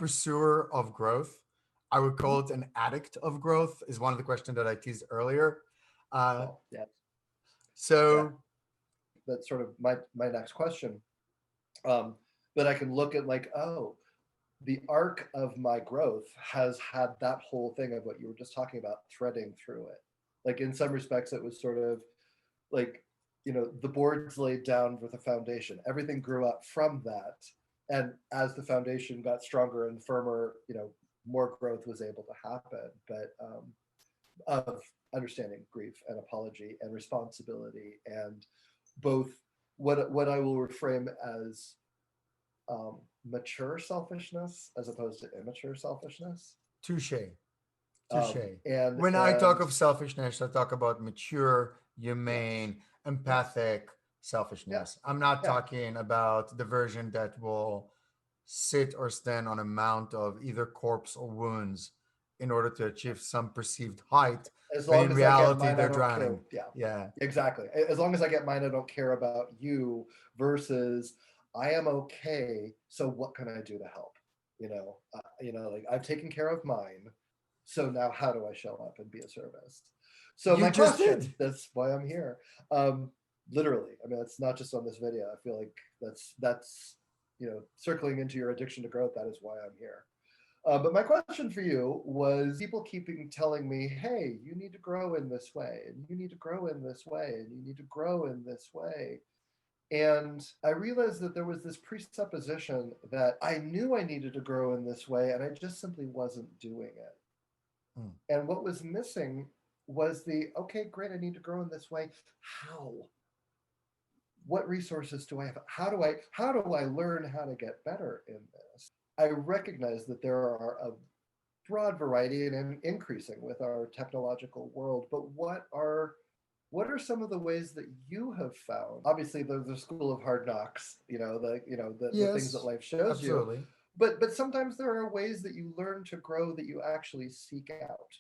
pursuer of growth. I would Mhm. call it an addict of growth, is one of the questions that I teased earlier. Uh, Well, yeah, yeah. so That's sort of my next question. Um, but I can look at like, oh, the arc of my growth has had that whole thing of what you were just talking about threading through it. Like in some respects, it was sort of like, the boards laid down with a foundation. Everything grew up from that. And as the foundation got stronger and firmer, more growth was able to happen. But of understanding grief and apology and responsibility and both what I will reframe as mature selfishness as opposed to immature selfishness. touche, touche. Um, and When I talk and of selfishness, I talk about mature, yes, humane, yes, empathic yeah, selfishness. I'm not yeah. talking about the version that will sit or stand on a mount of either corpse or wounds in order to achieve some perceived height, As but long in as I get reality, mine, I they're don't care. drowning. Yeah, Yeah. exactly. As long as I get mine, I don't care about you. Versus, I am okay. So what can I do to help? Like I've taken care of mine. So now, how do I show up and be a service? So You my just question. did. That's why I'm here. Literally, I mean, it's not just on this video. I feel like that's circling into your addiction to growth. That is why I'm here. But my question for you was people keeping telling me, hey, you need to grow in this way, and you need to grow in this way, and you need to grow in this way. And I realized that there was this presupposition that I knew I needed to grow in this way, and I just simply wasn't doing it. Mm. And what was missing was okay, great, I need to grow in this way. How? What resources do I have? How do I learn how to get better in this? I recognize that there are a broad variety and increasing with our technological world. But what are some of the ways that you have found? Obviously, there's the school of hard knocks, the things that Yes, life shows you. absolutely. But sometimes there are ways that you learn to grow that you actually seek out.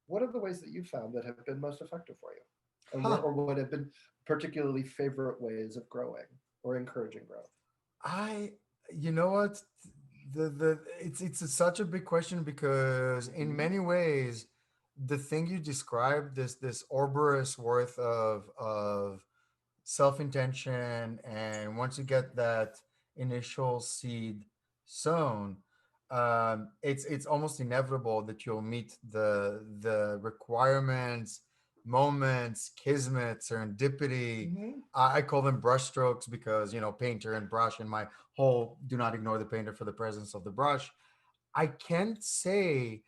What are the ways that you found that have been most effective for you, Huh. or what have been particularly favorite ways of growing or encouraging growth? I, you know what? It's such a big question because in Mm-hmm. many ways, the thing you described, this Ouroboros worth of self intention, and once you get that initial seed sown, it's almost inevitable that you'll meet the requirements, moments, kismet, serendipity. Mm-hmm. I call them brushstrokes because painter and brush, and my whole do not ignore the painter for the presence of the brush. I can't say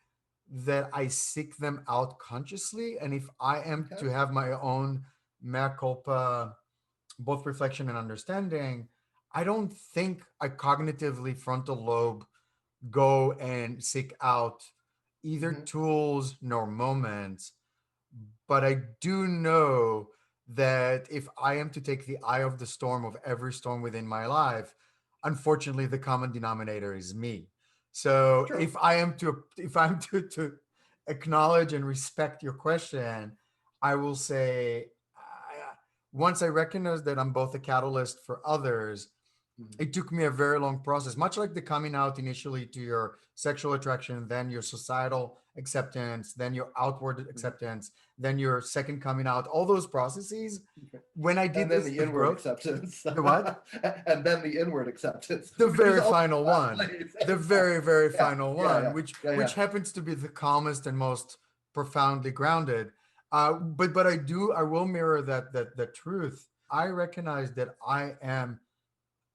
that I seek them out consciously, and if I am Okay. to have my own mea culpa, both reflection and understanding, I don't think I cognitively frontal lobe go and seek out either Mm-hmm. tools nor moments. But I do know that if I am to take the eye of the storm of every storm within my life, unfortunately, the common denominator is me. So True. if I'm to acknowledge and respect your question, I will say, once I recognize that I'm both a catalyst for others, Mm-hmm. it took me a very long process, much like the coming out initially to your sexual attraction, then your societal acceptance, then your outward Mm-hmm. acceptance, then your second coming out, all those processes. Okay. When I And did then this the with inward growth, acceptance. the what? And then the inward acceptance, The which is very also final last one. place. The very, Exactly. very Yeah, final yeah, one, yeah, yeah, which yeah. happens to be the calmest and most profoundly grounded. But I will mirror that truth. I recognize that I am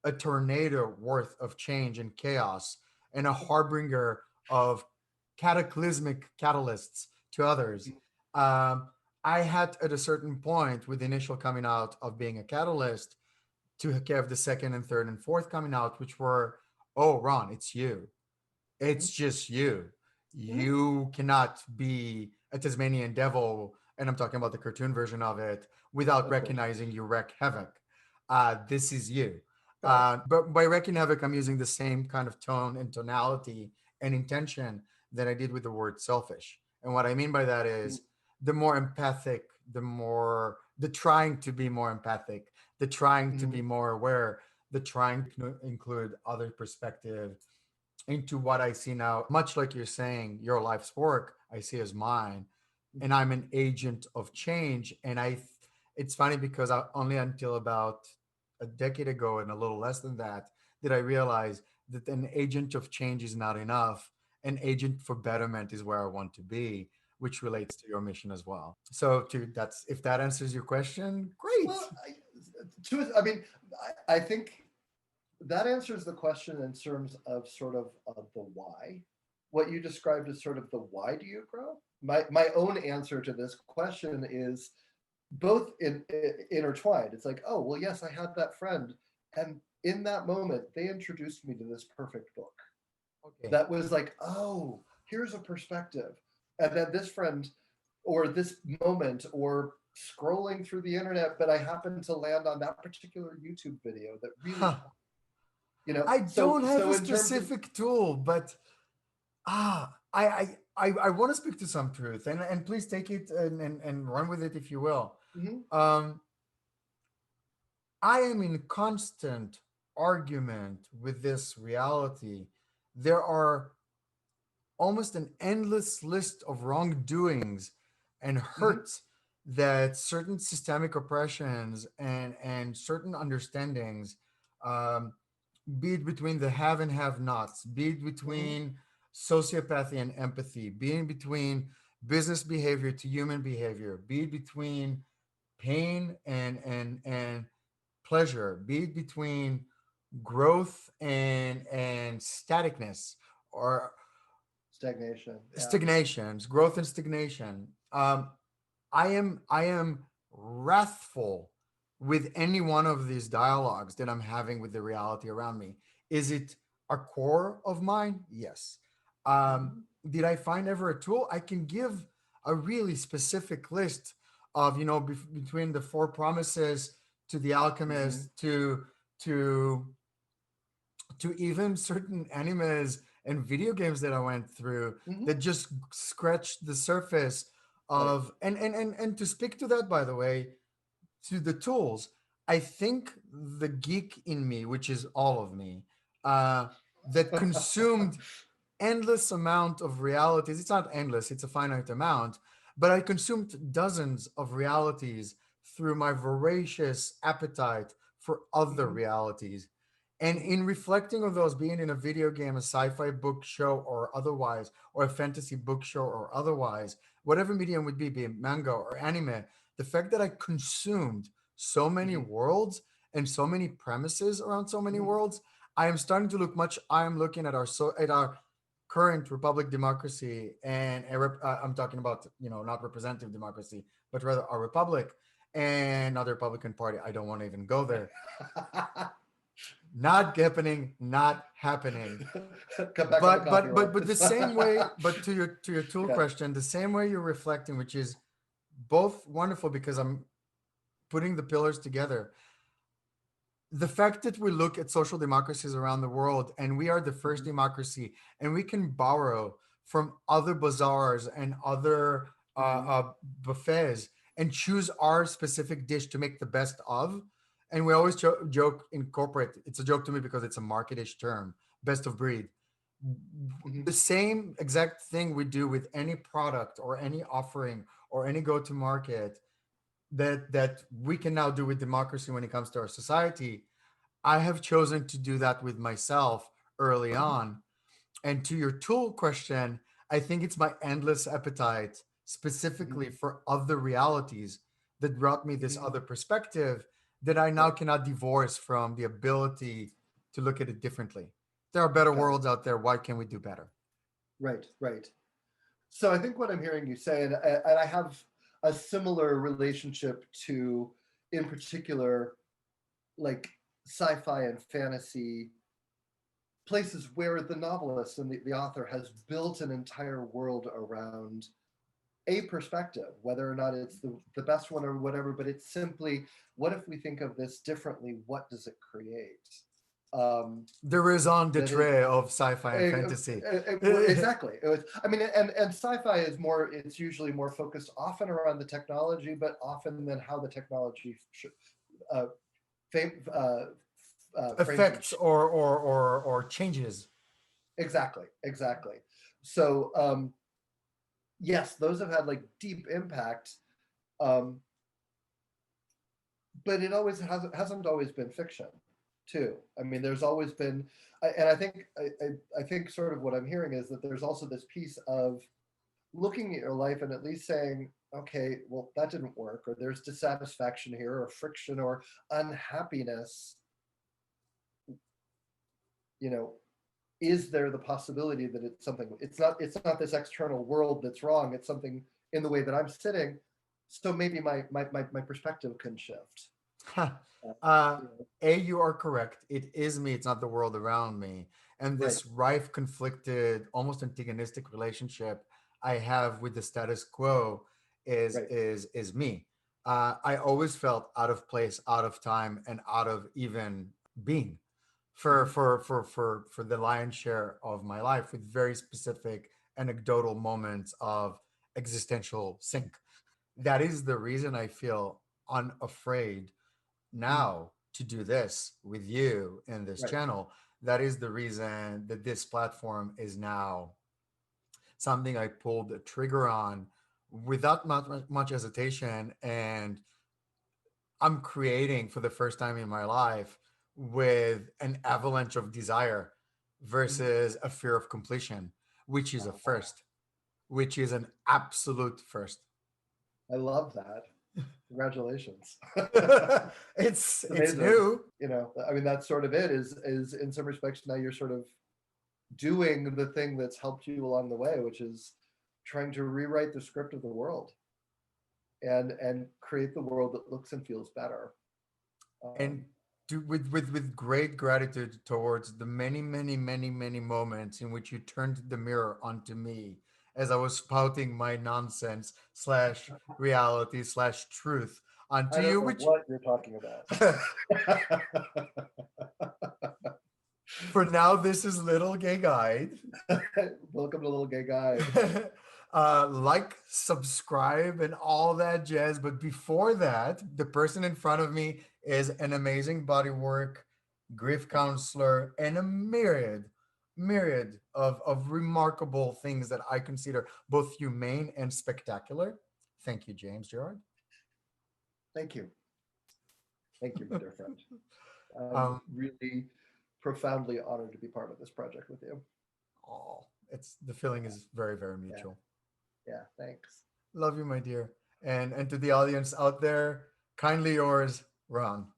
a tornado worth of change and chaos and a harbinger of cataclysmic catalysts to others. Mhm. Um, I had at a certain point with the initial coming out of being a catalyst to have the second and third and fourth coming out, which were, oh, Ron, it's you. It's Mhm. just you. Mhm. You cannot be a Tasmanian devil, and I'm talking about the cartoon version of it, without Of course. recognizing you wreak havoc. This is you. Right. But by wreaking havoc, I'm using the same kind of tone and tonality and intention that I did with the word selfish. And what I mean by that Mhm. is the more empathic, the trying to be more empathic, the trying to Mhm. be more aware, the trying to include other perspective, into what I see now, much like you're saying, your life's work, I see as mine, and I'm an agent of change. And it's funny because only until about a decade ago and a little less than that did I realize that an agent of change is not enough. An agent for betterment is where I want to be, which relates to your mission as well. So to that's if that answers your question, great. Well, I mean, I think that answers the question in terms of sort of the why. What you described as sort of the why do you grow? My own answer to this question is both intertwined. It's like, oh, well, yes, I had that friend. And in that moment, they introduced me to this perfect book Okay. that was like, oh, here's a perspective. And then this friend or this moment or scrolling through the internet, but I happened to land on that particular YouTube video that really, Huh. I so don't have so a in terms of specific tool, but I want to speak to some truth, and please take it and run with it if you will. mhm, Um, I am in constant argument with this reality. There are almost an endless list of wrongdoings and mhm, hurts that certain systemic oppressions and certain understandings, um, be it between the have and have nots, be it mhm, between sociopathy and empathy, be it between business behavior to human behavior, be it between pain and pleasure, be it between growth and staticness, or stagnation. Yeah. stagnations, growth and stagnation. I am wrathful with any one of these dialogues that I'm having with the reality around me. Is it a core of mine? Yes. Mhm, Did I find ever a tool? I can give a really specific list of, between the four promises to the mhm, alchemist to to even certain animes and video games that I went through mhm. that just scratched the surface Right. of, and to speak to that, by the way, to the tools. I think the geek in me, which is all of me, uh, that consumed endless amount of realities. It's not endless, it's a finite amount, but I consumed dozens of realities through my voracious appetite for other Mhm, realities. And mhm, in reflecting on those, being in a video game, a sci-fi book show or otherwise, or a fantasy book show or otherwise, whatever medium would be it manga or anime, the fact that I consumed so many mhm, worlds and so many premises around so many mhm. worlds, I am starting to look much. I am looking at our current republic democracy, and I'm talking about, not representative democracy, but rather our republic and not the Republican Party. I don't want to even go there. Not happening, not happening. Come back on the But coffee but but roll. but the same way, but to your tool Okay. question, the same way you're reflecting, which is both wonderful because I'm putting the pillars together. The fact that we look at social democracies around the world and we are the first Mhm, democracy and we can borrow from other bazaars and other mhm, buffets and choose our specific dish to make the best of. And we always joke in corporate, it's a joke to me because it's a marketish term, best of breed. mhm, The same exact thing we do with any product or any offering or any go to market that we can now do with democracy when it comes to our society. I have chosen to do that with myself early mhm, on. And to your tool question, I think it's my endless appetite specifically mhm, for other realities that brought me this mhm. other perspective that I now Right. cannot divorce from the ability to look at it differently. There are better Got it. worlds out there. Why can't we do better? Right. Right. So I think what I'm hearing you say, and I have a similar relationship to, in particular, like sci-fi and fantasy places where the novelist and the author has built an entire world around a perspective, whether or not it's the best one or whatever, but it's simply, what if we think of this differently? What does it create? Um, The raison that it d'etre of sci-fi and fantasy. exactly. It was, I mean, and sci-fi is more. It's usually more focused, often around the technology, but often than how the technology uh, frames and Effects or changes. Exactly, exactly. So yes, those have had like deep impact, um, but it always hasn't always been fiction, too. I mean, there's always been, and I think sort of what I'm hearing is that there's also this piece of looking at your life and at least saying, okay, well, that didn't work, or there's dissatisfaction here, or friction, or unhappiness. You know, is there the possibility that it's something? It's not this external world that's wrong. It's something in the way that I'm sitting. So maybe my perspective can shift. uh, You know, you are correct. It is me. It's not the world around me. And right, this rife, conflicted, almost antagonistic relationship I have with the status quo right. is me. I always felt out of place, out of time, and out of even being Hmm. for the lion's share of my life, with very specific anecdotal moments of existential sink. That is the reason I feel unafraid Mm, now to do this with you in this right. channel. That is the reason that this platform is now something I pulled the trigger on without much hesitation. And I'm creating for the first time in my life with an avalanche of desire Mhm. versus a fear of completion, which is a Ah, first, which is an absolute first. I love that. Congratulations. It's Amazing. new. You know, I mean, that's sort of it. Is in some respects now you're sort of doing the thing that's helped you along the way, which is trying to rewrite the script of the world and create the world that looks and feels better. Um, And with great gratitude towards the many moments in which you turned the mirror onto me as I was spouting my nonsense slash reality slash truth onto I don't you, know which what you're talking about. for now this is Little Gay Guide. Welcome to Little Gay Guide. Like, subscribe, and all that jazz. But before that, the person in front of me is an amazing bodywork, grief counselor, and a myriad of remarkable things that I consider both humane and spectacular. Thank you, James Gerard. Thank you. Thank you, my dear friend. I'm um, really profoundly honored to be part of this project with you. oh, it's the feeling is very Yeah, mutual. yeah, thanks. Love you, my dear. And to the audience out there, kindly yours, Ron.